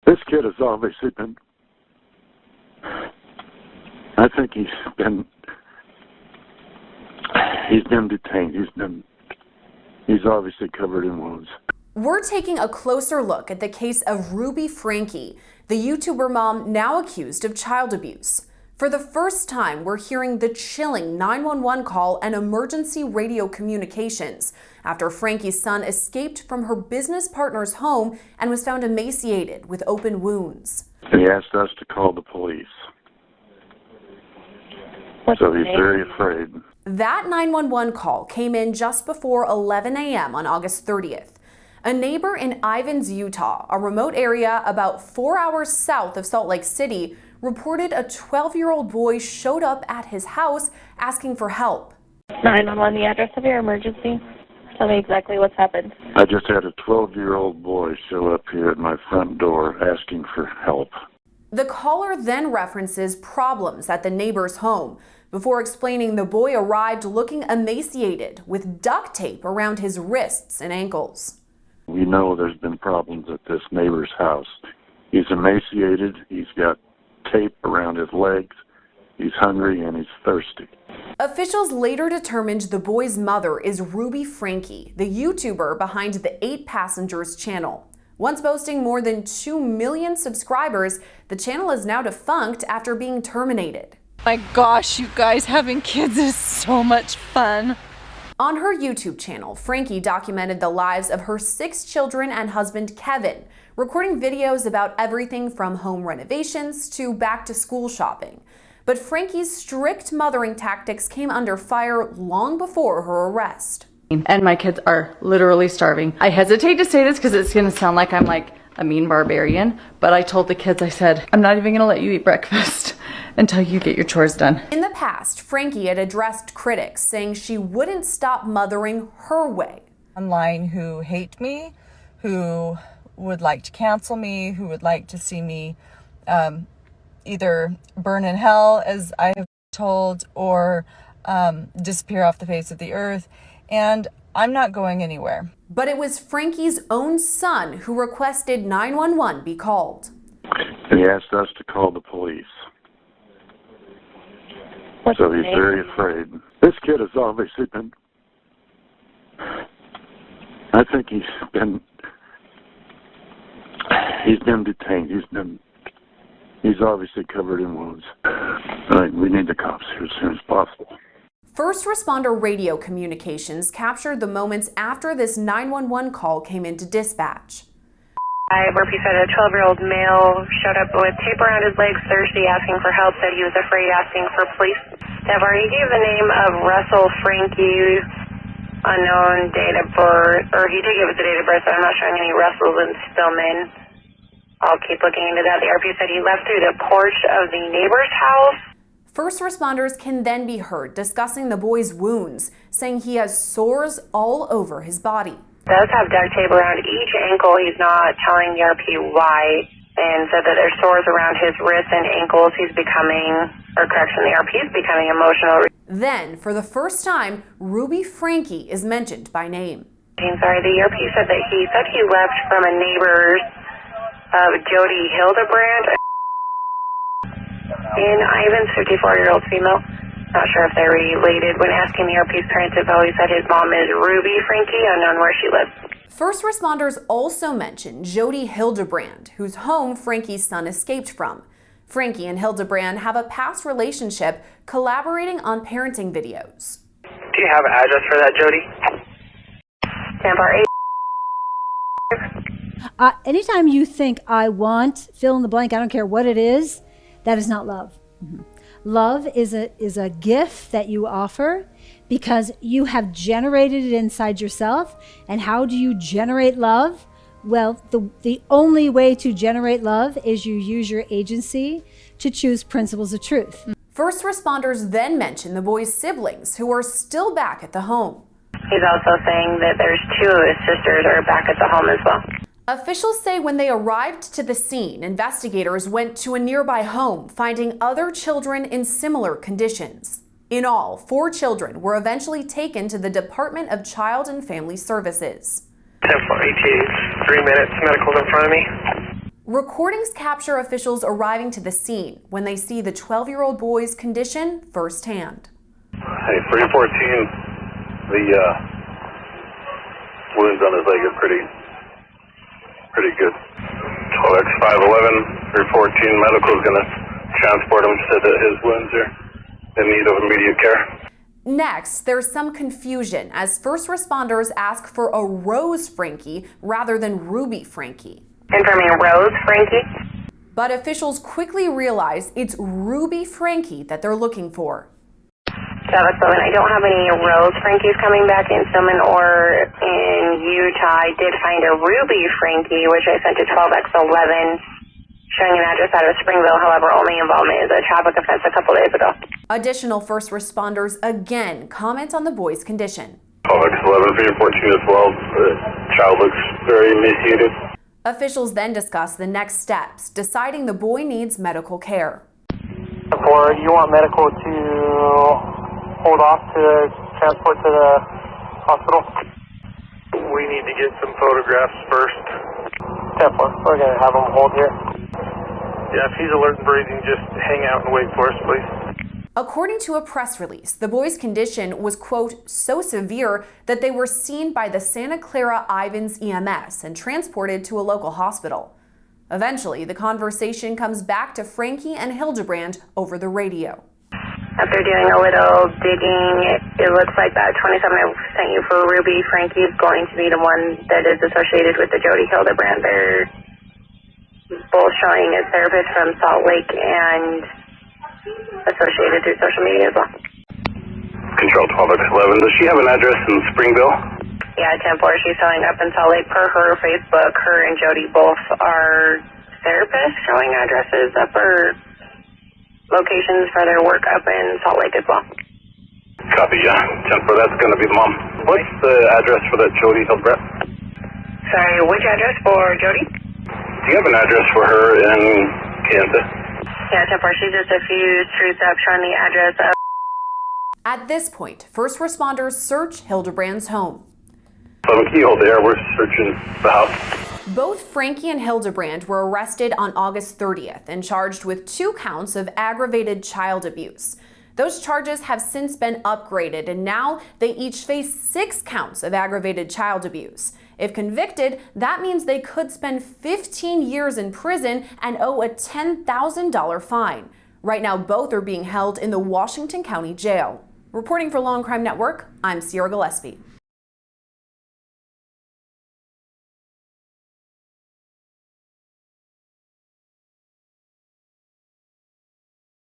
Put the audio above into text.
This kid has obviously been, I think he's been detained. He's obviously covered in wounds. We're taking a closer look at the case of Ruby Franke, the YouTuber mom now accused of child abuse. For the first time, we're hearing the chilling 911 call and emergency radio communications after Franke's son escaped from her business partner's home and was found emaciated with open wounds. And he asked us to call the police. So he's very afraid. That 911 call came in just before 11 a.m. on August 30th. A neighbor in Ivins, Utah, a remote area about 4 hours south of Salt Lake City, reported a 12-year-old boy showed up at his house asking for help. 911, the address of your emergency. Tell me exactly what's happened. I just had a 12-year-old boy show up here at my front door asking for help. The caller then references problems at the neighbor's home before explaining the boy arrived looking emaciated with duct tape around his wrists and ankles. We know there's been problems at this neighbor's house. He's emaciated, he's got tape around his legs, he's hungry, and he's thirsty. Officials later determined the boy's mother is Ruby Franke, the YouTuber behind the 8 Passengers channel. Once boasting more than 2 million subscribers, the channel is now defunct after being terminated. My gosh, you guys, having kids is so much fun. On her YouTube channel, Franke documented the lives of her 6 children and husband Kevin, recording videos about everything from home renovations to back-to-school shopping. But Franke's strict mothering tactics came under fire long before her arrest. And my kids are literally starving. I hesitate to say this because it's going to sound like I'm like a mean barbarian, but I told the kids, I said, I'm not even going to let you eat breakfast until you get your chores done. In the past, Franke had addressed critics, saying she wouldn't stop mothering her way. Online who hate me, who would like to cancel me, who would like to see me either burn in hell, as I have told, or disappear off the face of the earth. And I'm not going anywhere. But it was Franke's own son who requested 911 be called. And he asked us to call the police. So he's very afraid. This kid has obviously been, I think he's been detained. He's obviously covered in wounds. We need the cops here as soon as possible. First responder radio communications captured the moments after this 911 call came into dispatch. Murphy said a 12-year-old male showed up with tape around his legs, thirsty, asking for help, said he was afraid, asking for police. Devar, he gave the name of Russell Franke, unknown date of birth, or he did give us the date of birth, but I'm not showing any Russells in Stillman. I'll keep looking into that. The RP said he left through the porch of the neighbor's house. First responders can then be heard discussing the boy's wounds, saying he has sores all over his body. Does have duct tape around each ankle. He's not telling the RP why, and said that there's sores around his wrists and ankles. He's becoming, or correction, the RP is becoming emotional. Then, for the first time, Ruby Franke is mentioned by name. Sorry, the RP said that he left from a neighbor's Jody Hildebrand in Ivins, 54-year-old female. Not sure if they're related. When asking the RP's parents info, he said his mom is Ruby Franke, unknown where she lives. First responders also mentioned Jody Hildebrand, whose home Franke's son escaped from. Franke and Hildebrand have a past relationship, collaborating on parenting videos. Do you have an address for that, Jody? Tampa 8. Anytime you think I want, fill in the blank, I don't care what it is, that is not love. Mm-hmm. Love is a gift that you offer because you have generated it inside yourself. And how do you generate love? Well, the only way to generate love is you use your agency to choose principles of truth. First responders then mention the boy's siblings, who are still back at the home. He's also saying that there's 2 of his sisters are back at the home as well. Officials say when they arrived to the scene, investigators went to a nearby home, finding other children in similar conditions. In all, 4 children were eventually taken to the Department of Child and Family Services. 10-4, ETA, 3 minutes, medical's in front of me. Recordings capture officials arriving to the scene when they see the 12-year-old boy's condition firsthand. Hey, 314, the wounds on his leg are pretty good. 12X511, 314, medical's gonna transport him, said that his wounds are in need of immediate care. Next, there's some confusion as first responders ask for a Rose Franke rather than Ruby Franke. Confirming Rose Franke. But officials quickly realize it's Ruby Franke that they're looking for. 7-7, I don't have any Rose Frankies coming back in Stillman or in Utah. I did find a Ruby Franke, which I sent to 12X11, showing an address out of Springville. However, only involvement is a traffic offense a couple days ago. Additional first responders again comment on the boy's condition. 12X11, 314 as well. The child looks very emaciated. Officials then discuss the next steps, deciding the boy needs medical care. Or you want medical to hold off to transport to the hospital? We need to get some photographs first. 10-4, we're going to have him hold here. Yeah, if he's alert and breathing, just hang out and wait for us, please. According to a press release, the boy's condition was, quote, so severe that they were seen by the Santa Clara Ivans EMS and transported to a local hospital. Eventually, the conversation comes back to Franke and Hildebrand over the radio. After doing a little digging, it looks like that 27 I sent you for Ruby Franke is going to be the one that is associated with the Jody Hildebrand. They're both showing as therapists from Salt Lake and associated through social media as well. Control 12X11, does she have an address in Springville? Yeah, 10-4, she's showing up in Salt Lake. Per her Facebook, her and Jody both are therapists showing addresses up or locations for their work up in Salt Lake as well. Copy, yeah. 10-4, that's going to be the mom. What's the address for that Jody Hildebrand? Sorry, which address for Jody? Do you have an address for her in Kansas? Yeah, 10-4, she's just a few streets up showing the address of. At this point, first responders search Hildebrand's home. 7 keyhole there, we're searching the house. Both Franke and Hildebrand were arrested on August 30th and charged with 2 counts of aggravated child abuse. Those charges have since been upgraded, and now they each face 6 counts of aggravated child abuse. If convicted, that means they could spend 15 years in prison and owe a $10,000 fine. Right now, both are being held in the Washington County Jail. Reporting for Law and Crime Network, I'm Sierra Gillespie.